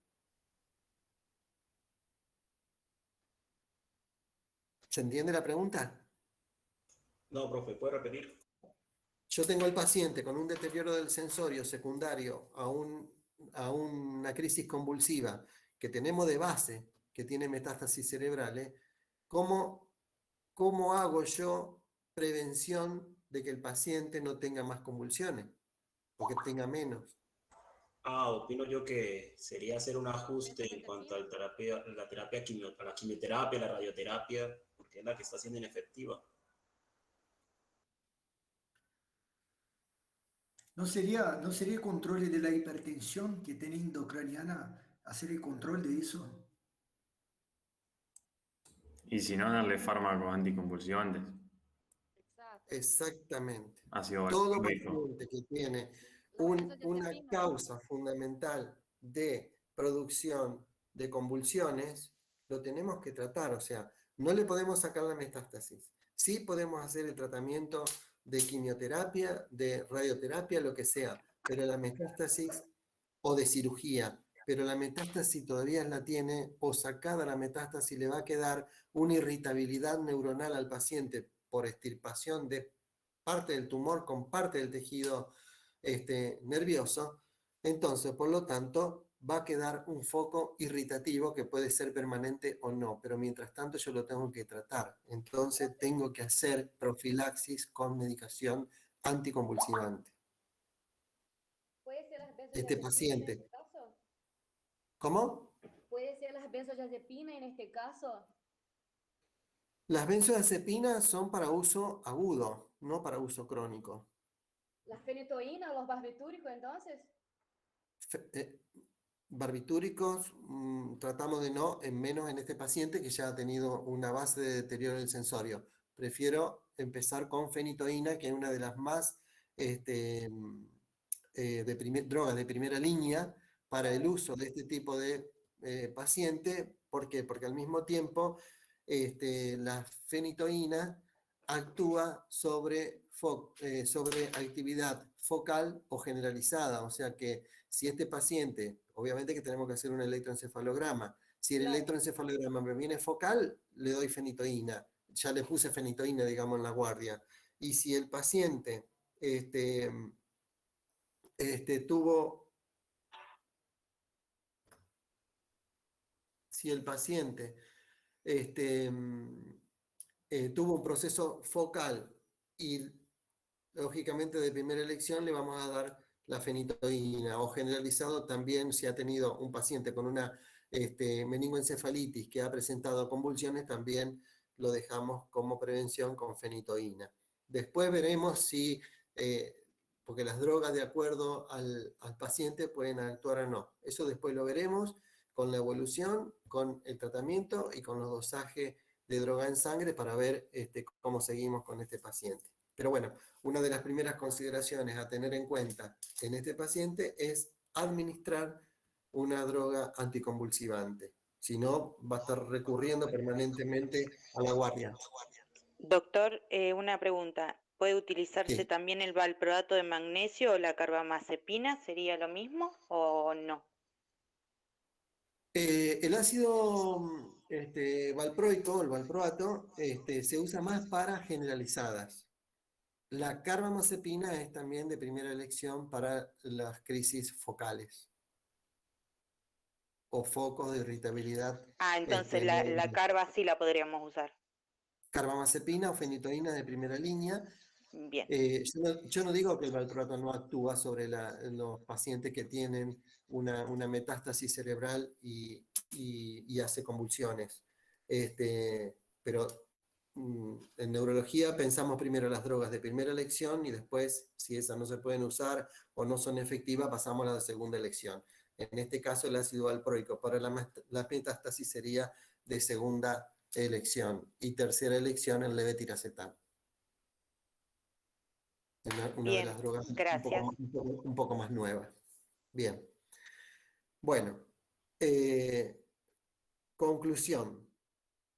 ¿Se entiende la pregunta? No, profe, ¿puede repetir? Yo tengo al paciente con un deterioro del sensorio secundario a una crisis convulsiva que tenemos de base, que tiene metástasis cerebrales. ¿Cómo hago yo prevención de que el paciente no tenga más convulsiones o que tenga menos? Opino yo que sería hacer un ajuste en cuanto a la quimioterapia, la radioterapia, porque es la que está siendo inefectiva. ¿No sería el control de la hipertensión que tiene endocraniana, hacer el control de eso? Y si no, darle fármacos anticonvulsivantes. Exactamente. Ácido Todo valproico. paciente que tiene una causa fundamental de producción de convulsiones, lo tenemos que tratar. O sea, no le podemos sacar la metástasis. Sí podemos hacer el tratamiento de quimioterapia, de radioterapia, lo que sea, pero la metástasis, o de cirugía, pero la metástasis todavía la tiene, o sacada la metástasis le va a quedar una irritabilidad neuronal al paciente por extirpación de parte del tumor con parte del tejido nervioso. Entonces, por lo tanto, va a quedar un foco irritativo que puede ser permanente o no, pero mientras tanto yo lo tengo que tratar. Entonces, tengo que hacer profilaxis con medicación anticonvulsivante. ¿Puede ser este paciente. ¿Cómo? ¿Puede ser las benzodiazepina en este caso? Las benzodiazepinas son para uso agudo, no para uso crónico. ¿La fenitoína o los barbitúricos entonces? Barbitúricos tratamos de no, en menos en este paciente que ya ha tenido una base de deterioro del sensorio. Prefiero empezar con fenitoína, que es una de las más drogas de primera línea para el uso de este tipo de paciente. ¿Por qué? Porque al mismo tiempo la fenitoína actúa sobre actividad focal o generalizada, o sea que si este paciente, obviamente que tenemos que hacer un electroencefalograma, si el electroencefalograma me viene focal, le doy fenitoína, ya le puse fenitoína, digamos, en la guardia, y si el paciente tuvo, si el paciente tuvo un proceso focal y lógicamente de primera elección le vamos a dar la fenitoína, o generalizado también si ha tenido un paciente con una meningoencefalitis que ha presentado convulsiones, también lo dejamos como prevención con fenitoína. Después veremos si, porque las drogas de acuerdo al paciente pueden actuar o no. Eso después lo veremos con la evolución, con el tratamiento y con los dosajes de droga en sangre para ver cómo seguimos con este paciente. Pero bueno, una de las primeras consideraciones a tener en cuenta en este paciente es administrar una droga anticonvulsivante. Si no, va a estar recurriendo permanentemente a la guardia. Doctor, una pregunta. ¿Puede utilizarse también el valproato de magnesio o la carbamazepina? ¿Sería lo mismo o no? El ácido valproico, el valproato, se usa más para generalizadas. La carbamazepina es también de primera elección para las crisis focales o focos de irritabilidad. Entonces la carba sí la podríamos usar. Carbamazepina o fenitoína de primera línea. Bien. Yo no digo que el valproato no actúa sobre los pacientes que tienen una metástasis cerebral y hace convulsiones. Pero en neurología pensamos primero las drogas de primera elección y después, si esas no se pueden usar o no son efectivas, pasamos a la segunda elección. En este caso, el ácido valproico para la metástasis sería de segunda elección y tercera elección el levetiracetam. Una de las drogas un poco más nuevas. Bien. Bueno, conclusión.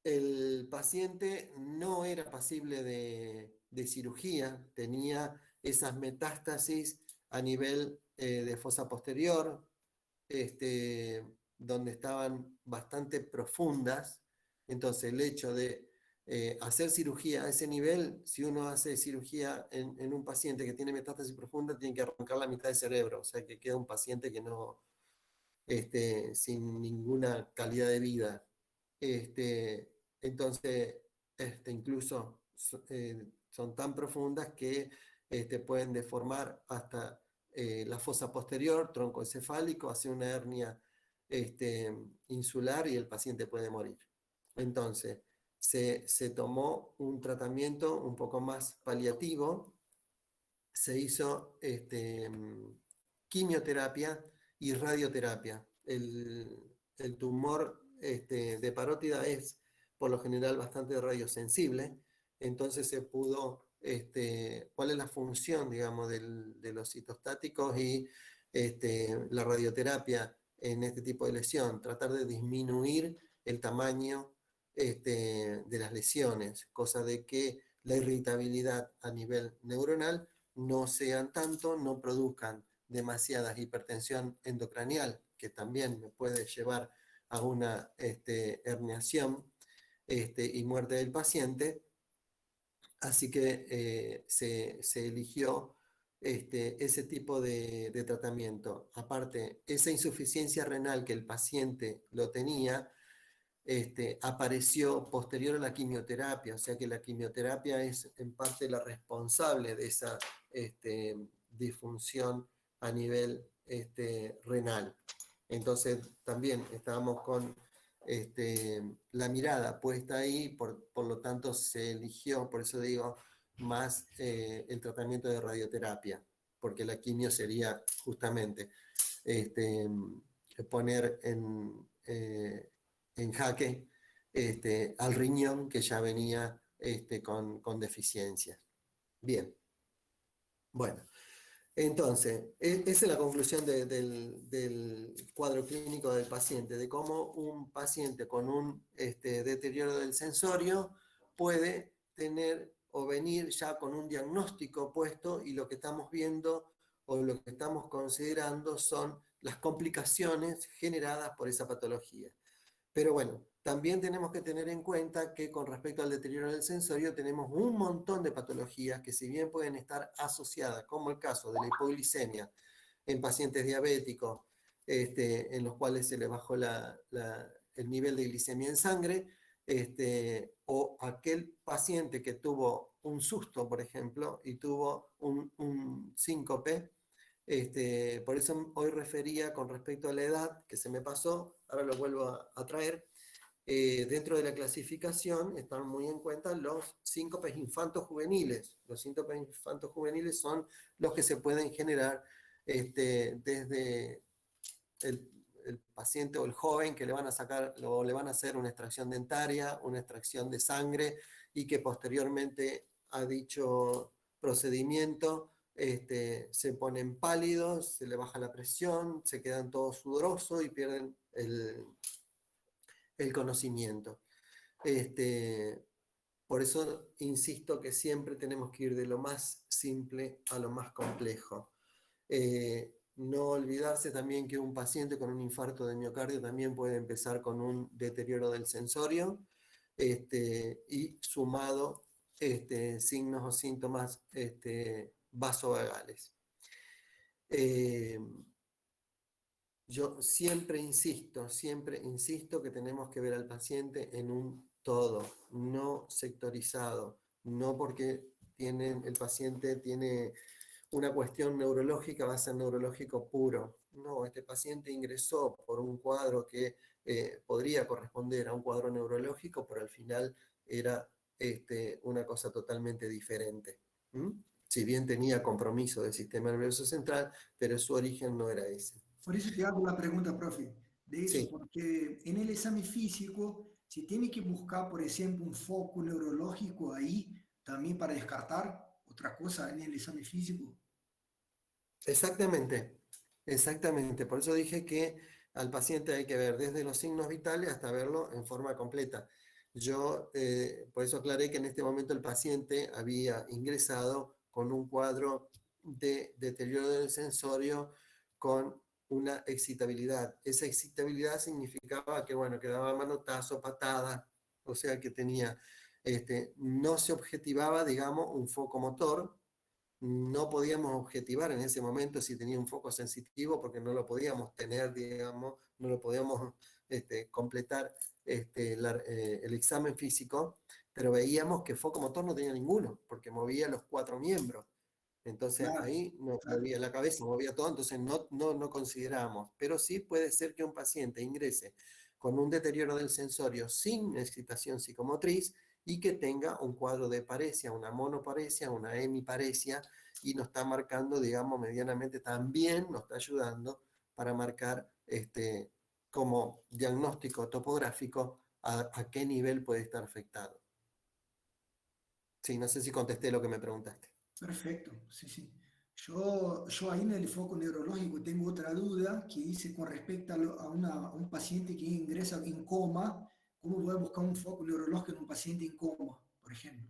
El paciente no era pasible de cirugía, tenía esas metástasis a nivel de fosa posterior, donde estaban bastante profundas. Entonces el hecho de hacer cirugía a ese nivel, si uno hace cirugía en un paciente que tiene metástasis profunda, tiene que arrancar la mitad del cerebro, o sea que queda un paciente que no, sin ninguna calidad de vida. Entonces, incluso son tan profundas que pueden deformar hasta la fosa posterior, tronco encefálico, hace una hernia insular y el paciente puede morir. Entonces, se tomó un tratamiento un poco más paliativo, se hizo quimioterapia y radioterapia. El tumor de parótida es por lo general bastante radiosensible, entonces se pudo, cuál es la función, digamos, de los citostáticos y la radioterapia en este tipo de lesión, tratar de disminuir el tamaño de las lesiones, cosa de que la irritabilidad a nivel neuronal no sean tanto, no produzcan demasiada hipertensión endocranial, que también me puede llevar a una herniación y muerte del paciente. Así que se eligió ese tipo de tratamiento. Aparte, esa insuficiencia renal que el paciente lo tenía, apareció posterior a la quimioterapia, o sea que la quimioterapia es en parte la responsable de esa disfunción a nivel renal. Entonces también estábamos con la mirada puesta ahí, por lo tanto se eligió, por eso digo, más el tratamiento de radioterapia, porque la quimio sería justamente poner en jaque al riñón que ya venía con deficiencias. Bien, bueno. Entonces, esa es la conclusión del cuadro clínico del paciente, de cómo un paciente con un deterioro del sensorio puede tener o venir ya con un diagnóstico puesto, y lo que estamos viendo o lo que estamos considerando son las complicaciones generadas por esa patología. Pero bueno, también tenemos que tener en cuenta que con respecto al deterioro del sensorio tenemos un montón de patologías que, si bien pueden estar asociadas, como el caso de la hipoglicemia en pacientes diabéticos, en los cuales se les bajó el nivel de glicemia en sangre, o aquel paciente que tuvo un susto, por ejemplo, y tuvo un síncope. Por eso hoy refería con respecto a la edad, que se me pasó, ahora lo vuelvo a traer. Dentro de la clasificación están muy en cuenta los síncopes infantojuveniles. Los síncopes infantojuveniles son los que se pueden generar desde el paciente o el joven que le van a sacar o le van a hacer una extracción dentaria, una extracción de sangre, y que posteriormente a dicho procedimiento se ponen pálidos, se le baja la presión, se quedan todos sudorosos y pierden el conocimiento. Por eso insisto que siempre tenemos que ir de lo más simple a lo más complejo. No olvidarse también que un paciente con un infarto de miocardio también puede empezar con un deterioro del sensorio, y sumado signos o síntomas vasovagales. Yo siempre insisto que tenemos que ver al paciente en un todo, no sectorizado, no porque el paciente tiene una cuestión neurológica, va a ser neurológico puro. No, este paciente ingresó por un cuadro que podría corresponder a un cuadro neurológico, pero al final era una cosa totalmente diferente. Si bien tenía compromiso del sistema nervioso central, pero su origen no era ese. Por eso te hago la pregunta, profe, de eso, Sí. porque en el examen físico se tiene que buscar, por ejemplo, un foco neurológico ahí también para descartar otra cosa en el examen físico. Exactamente, exactamente. Por eso dije que al paciente hay que ver desde los signos vitales hasta verlo en forma completa. Yo, por eso aclaré que en este momento el paciente había ingresado con un cuadro de deterioro del sensorio con una excitabilidad. Esa excitabilidad significaba que, bueno, que daba manotazo, patada, o sea que tenía, no se objetivaba, digamos, un foco motor. No podíamos objetivar en ese momento si tenía un foco sensitivo, porque no lo podíamos tener, digamos, no lo podíamos completar el examen físico, pero veíamos que foco motor no tenía ninguno, porque movía los 4 miembros. Entonces ahí no movía la cabeza, movía todo, entonces no consideramos. Pero sí puede ser que un paciente ingrese con un deterioro del sensorio sin excitación psicomotriz y que tenga un cuadro de paresia, una monoparesia, una hemiparesia, y nos está marcando, digamos, medianamente, también nos está ayudando para marcar como diagnóstico topográfico a qué nivel puede estar afectado. Sí, no sé si contesté lo que me preguntaste. Perfecto, sí, sí. Yo ahí en el foco neurológico tengo otra duda que dice con respecto a un paciente que ingresa en coma, ¿cómo voy a buscar un foco neurológico en un paciente en coma, por ejemplo?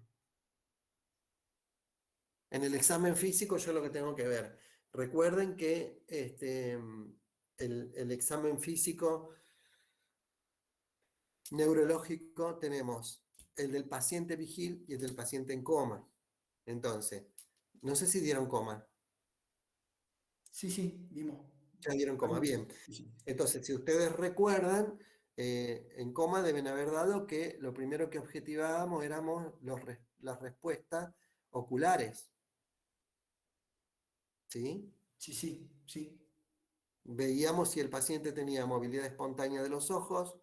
En el examen físico yo lo que tengo que ver. Recuerden que el examen físico neurológico tenemos el del paciente vigil y el del paciente en coma. Entonces, no sé si dieron coma. Sí, sí, dimos. Ya dieron coma, bien. Entonces, si ustedes recuerdan, en coma deben haber dado que lo primero que objetivábamos éramos las respuestas oculares. ¿Sí? Sí, sí, sí. veíamos si el paciente tenía movilidad espontánea de los ojos.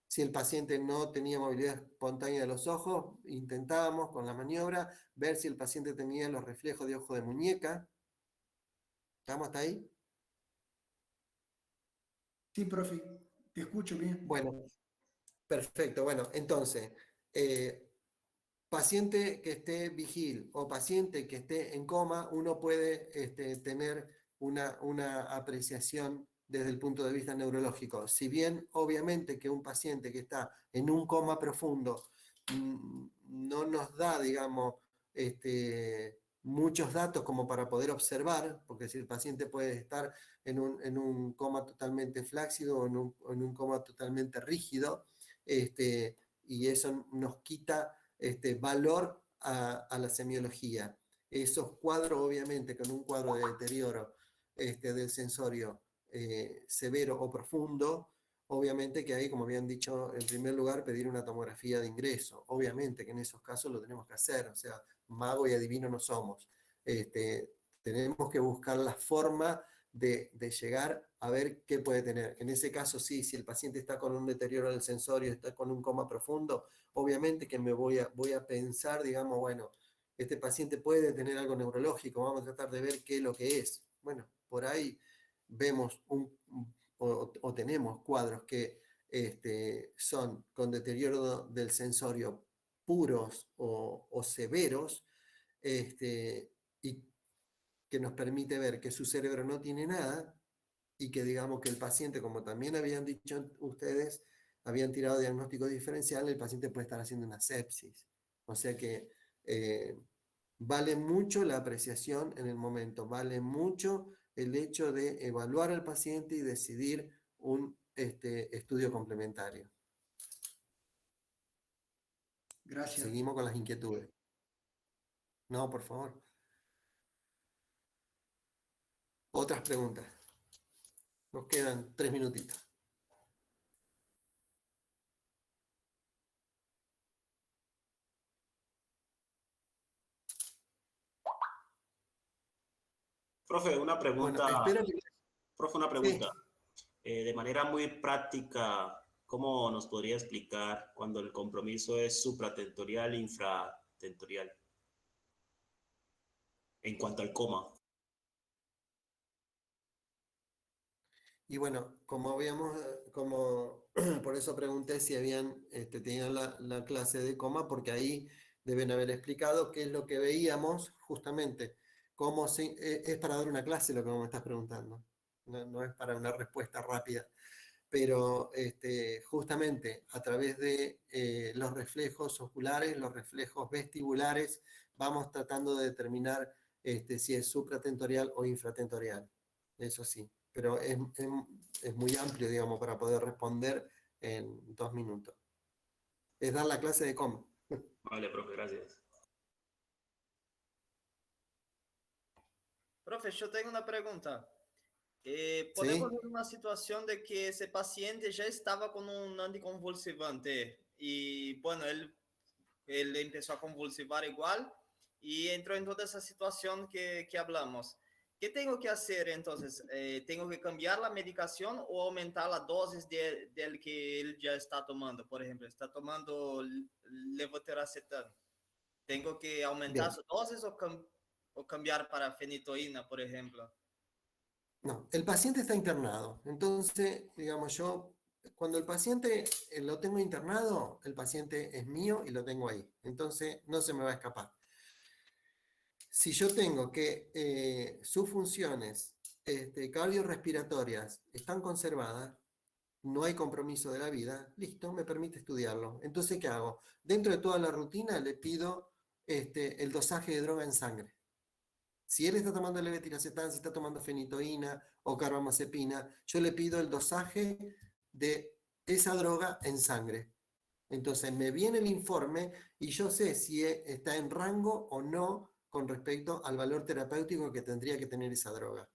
Si el paciente no tenía movilidad espontánea de los ojos, intentábamos con la maniobra ver si el paciente tenía los reflejos de ojo de muñeca. ¿Estamos hasta ahí? Sí, profe, te escucho bien. Bueno, perfecto. Bueno, entonces, paciente que esté vigil o paciente que esté en coma, uno puede tener una apreciación desde el punto de vista neurológico. Si bien, obviamente, que un paciente que está en un coma profundo no nos da, digamos, muchos datos como para poder observar, porque si el paciente puede estar en un coma totalmente flácido o en un coma totalmente rígido, y eso nos quita valor a la semiología. Esos cuadros, obviamente, con un cuadro de deterioro del sensorio severo o profundo, obviamente que hay, como habían dicho, en primer lugar, pedir una tomografía de ingreso. Obviamente que en esos casos lo tenemos que hacer, o sea, mago y adivino no somos. Tenemos que buscar la forma de llegar a ver qué puede tener. En ese caso, sí, si el paciente está con un deterioro del sensorio, está con un coma profundo, obviamente que me voy a pensar, digamos, bueno, este paciente puede tener algo neurológico, vamos a tratar de ver qué es lo que es. Bueno, por ahí vemos o tenemos cuadros que son con deterioro del sensorio puros o severos, y que nos permite ver que su cerebro no tiene nada y que digamos que el paciente, como también habían dicho ustedes, habían tirado diagnóstico diferencial, el paciente puede estar haciendo una sepsis. O sea que vale mucho la apreciación en el momento, vale mucho el hecho de evaluar al paciente y decidir un estudio complementario. Gracias. Seguimos con las inquietudes. No, por favor. Otras preguntas. Nos quedan 3 minutitos. Profe, una pregunta. Bueno, espero que... Profe, una pregunta. Sí. De manera muy práctica, ¿cómo nos podría explicar cuando el compromiso es supratentorial e infratentorial? En cuanto al coma. Y bueno, como por eso pregunté si habían tenían la clase de coma, porque ahí deben haber explicado qué es lo que veíamos justamente. Es para dar una clase lo que me estás preguntando, no es para una respuesta rápida, pero justamente a través de los reflejos oculares, los reflejos vestibulares, vamos tratando de determinar si es supratentorial o infratentorial, eso sí. Pero es muy amplio, digamos, para poder responder en 2 minutos. Es dar la clase de coma. Vale, profe, gracias. Profe, yo tengo una pregunta. Podemos ver una situación de que ese paciente ya estaba con un anticonvulsivante y, bueno, él empezó a convulsivar igual y entró en toda esa situación que hablamos. ¿Qué tengo que hacer entonces? ¿Tengo que cambiar la medicación o aumentar la dosis del que él ya está tomando? Por ejemplo, está tomando levetiracetam. ¿Tengo que aumentar su dosis o cambiar para fenitoína, por ejemplo? No, el paciente está internado. Entonces, digamos, cuando el paciente lo tengo internado, el paciente es mío y lo tengo ahí. Entonces, no se me va a escapar. Si yo tengo que sus funciones cardiorrespiratorias están conservadas, no hay compromiso de la vida, listo, me permite estudiarlo. Entonces, ¿qué hago? Dentro de toda la rutina le pido el dosaje de droga en sangre. Si él está tomando levetiracetam, si está tomando fenitoína o carbamazepina, yo le pido el dosaje de esa droga en sangre. Entonces me viene el informe y yo sé si está en rango o no con respecto al valor terapéutico que tendría que tener esa droga.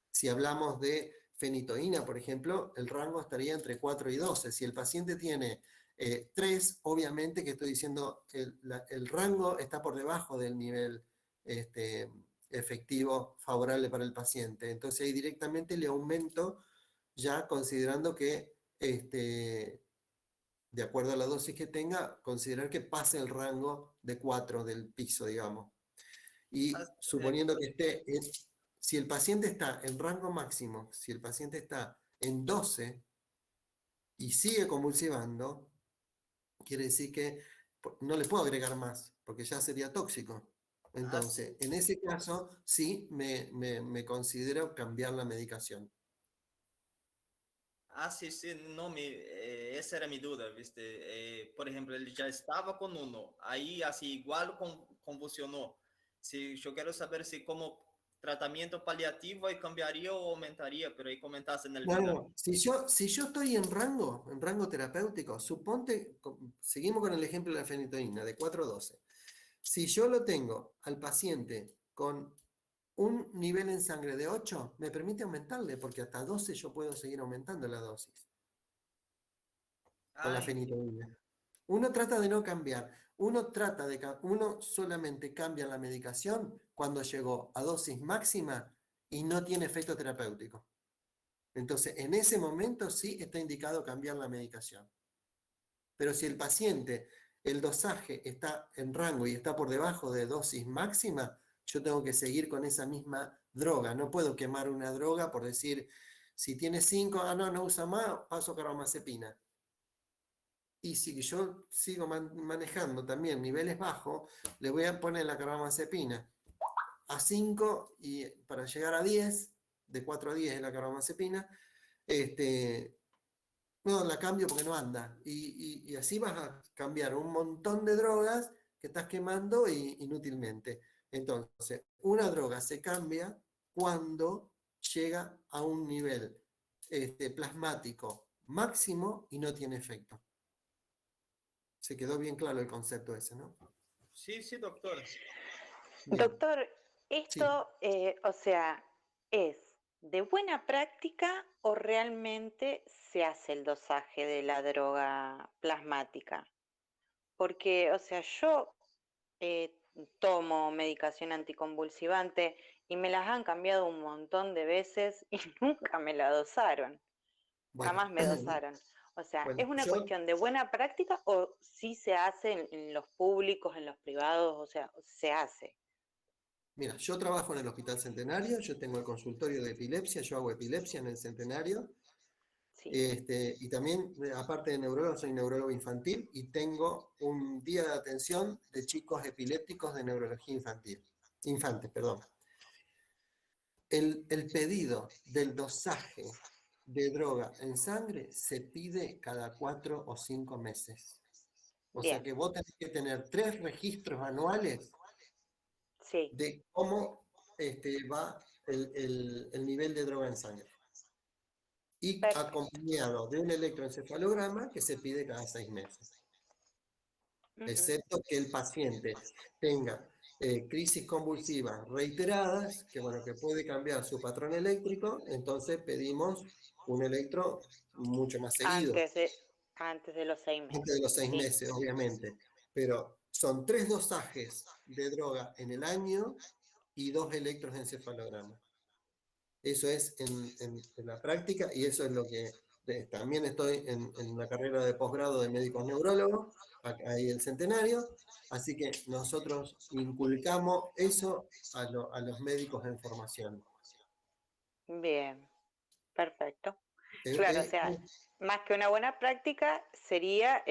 Si hablamos de fenitoína, por ejemplo, el rango estaría entre 4 y 12. Si el paciente tiene 3, obviamente que estoy diciendo el rango está por debajo del nivel efectivo favorable para el paciente. Entonces ahí directamente le aumento, ya considerando que, de acuerdo a la dosis que tenga, considerar que pase el rango de 4 del piso, digamos. Y suponiendo que esté, si el paciente está en rango máximo, si el paciente está en 12 y sigue convulsivando, quiere decir que no le puedo agregar más, porque ya sería tóxico. Entonces, en ese caso, sí me considero cambiar la medicación. Sí, no, esa era mi duda, ¿viste? Por ejemplo, él ya estaba con 1, ahí así igual convulsionó. Si yo quiero saber si como tratamiento paliativo ahí cambiaría o aumentaría, pero ahí comentaste en el video. No, si yo estoy en rango terapéutico, suponte, seguimos con el ejemplo de la fenitoína, de 4 a 12. Si yo lo tengo al paciente con un nivel en sangre de 8, me permite aumentarle, porque hasta 12 yo puedo seguir aumentando la dosis con la fenitoína. Uno trata de no cambiar, uno solamente cambia la medicación cuando llegó a dosis máxima y no tiene efecto terapéutico. Entonces, en ese momento sí está indicado cambiar la medicación. Pero si el paciente, el dosaje está en rango y está por debajo de dosis máxima, yo tengo que seguir con esa misma droga. No puedo quemar una droga por decir, si tiene 5, no usa más, paso carbamazepina. Y si yo sigo manejando también niveles bajos, le voy a poner la carbamazepina a 5 y para llegar a 10, de 4 a 10 es la carbamazepina, no, la cambio porque no anda. Y así vas a cambiar un montón de drogas que estás quemando inútilmente. Entonces, una droga se cambia cuando llega a un nivel plasmático máximo y no tiene efecto. Se quedó bien claro el concepto ese, ¿no? Sí, doctor. Bien. Doctor, esto, o sea, ¿es de buena práctica o realmente se hace el dosaje de la droga plasmática? Porque, o sea, yo tomo medicación anticonvulsivante y me las han cambiado un montón de veces y nunca me la dosaron. Jamás me dosaron. O sea, ¿es una cuestión de buena práctica o sí se hace en los públicos, en los privados? O sea, se hace. Mira, yo trabajo en el Hospital Centenario, yo tengo el consultorio de epilepsia, yo hago epilepsia en el Centenario. Sí. Y también, aparte de neurólogo, soy neurólogo infantil y tengo un día de atención de chicos epilépticos de neurología infantes, perdón. El pedido del dosaje de droga en sangre se pide cada 4 o 5 meses. O sea que vos tenés que tener 3 registros anuales de cómo va el nivel de droga en sangre. Y acompañado de un electroencefalograma que se pide cada 6 meses. Excepto que el paciente tenga crisis convulsivas reiteradas, que puede cambiar su patrón eléctrico, entonces pedimos un electro mucho más seguido. Antes de los 6 meses. Antes de los 6 meses, obviamente. Pero son 3 dosajes de droga en el año y 2 electros de encefalograma. Eso es en la práctica y eso es lo que también estoy en la carrera de posgrado de médicos neurólogos, ahí en el Centenario, así que nosotros inculcamos eso a los médicos en formación. Bien, perfecto. Claro, o sea, más que una buena práctica sería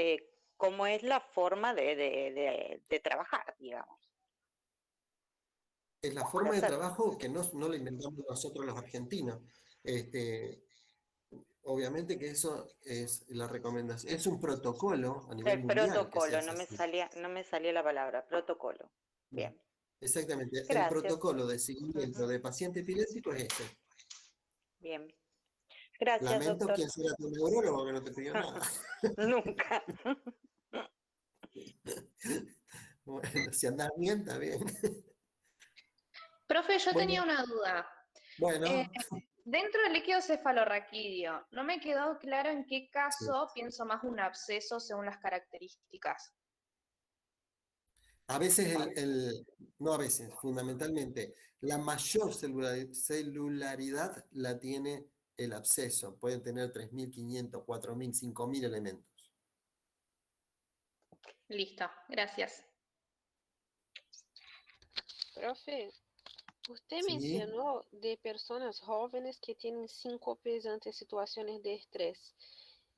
cómo es la forma de trabajar, digamos. Es la forma de trabajo que no la inventamos nosotros los argentinos. Obviamente que eso es la recomendación, es un protocolo a nivel mundial. Protocolo, no me salía la palabra, protocolo. Bien. Exactamente, Gracias. El protocolo de seguimiento de paciente epiléptico es este. Bien. Gracias, Lamento doctor. quien será tu neurólogo que no te pidió nada. Nunca. Bueno, si andás bien, está bien. Profe, yo tenía una duda. Bueno. Dentro del líquido cefalorraquídeo, no me quedó claro en qué caso pienso más un absceso según las características. A veces, no a veces, fundamentalmente, la mayor celularidad la tiene el absceso. Puede tener 3.500, 4.000, 5.000 elementos. Listo, gracias. Profe, usted Sí. mencionó de personas jóvenes que tienen síncopes ante situaciones de estrés.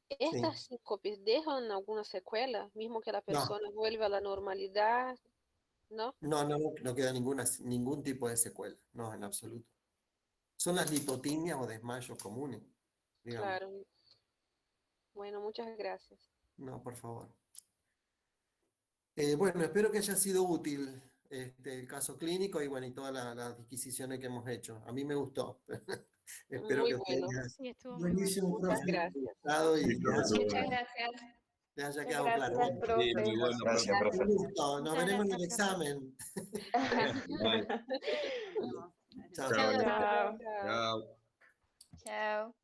¿Estas síncopes dejan alguna secuela, mismo que la persona vuelva a la normalidad? ¿No? No queda ningún tipo de secuela, no, en absoluto. Son las lipotimias o desmayos comunes, digamos. Claro. Bueno, muchas gracias. No, por favor. Bueno, espero que haya sido útil el caso clínico y bueno, y todas las disquisiciones que hemos hecho. A mí me gustó. Espero Muy que ustedes bueno. Sí, estuvo muy bueno. Buenísimo, Muchas profe. gracias. y Muchas gracias. les haya quedado Gracias, claro. Bueno, profe. Sí, muy bueno, un gracias, profe. gusto. Nos Muchas veremos en el gracias, profe. examen. Bye. Chao. Chao. Chao. Chao. Chao. Chao.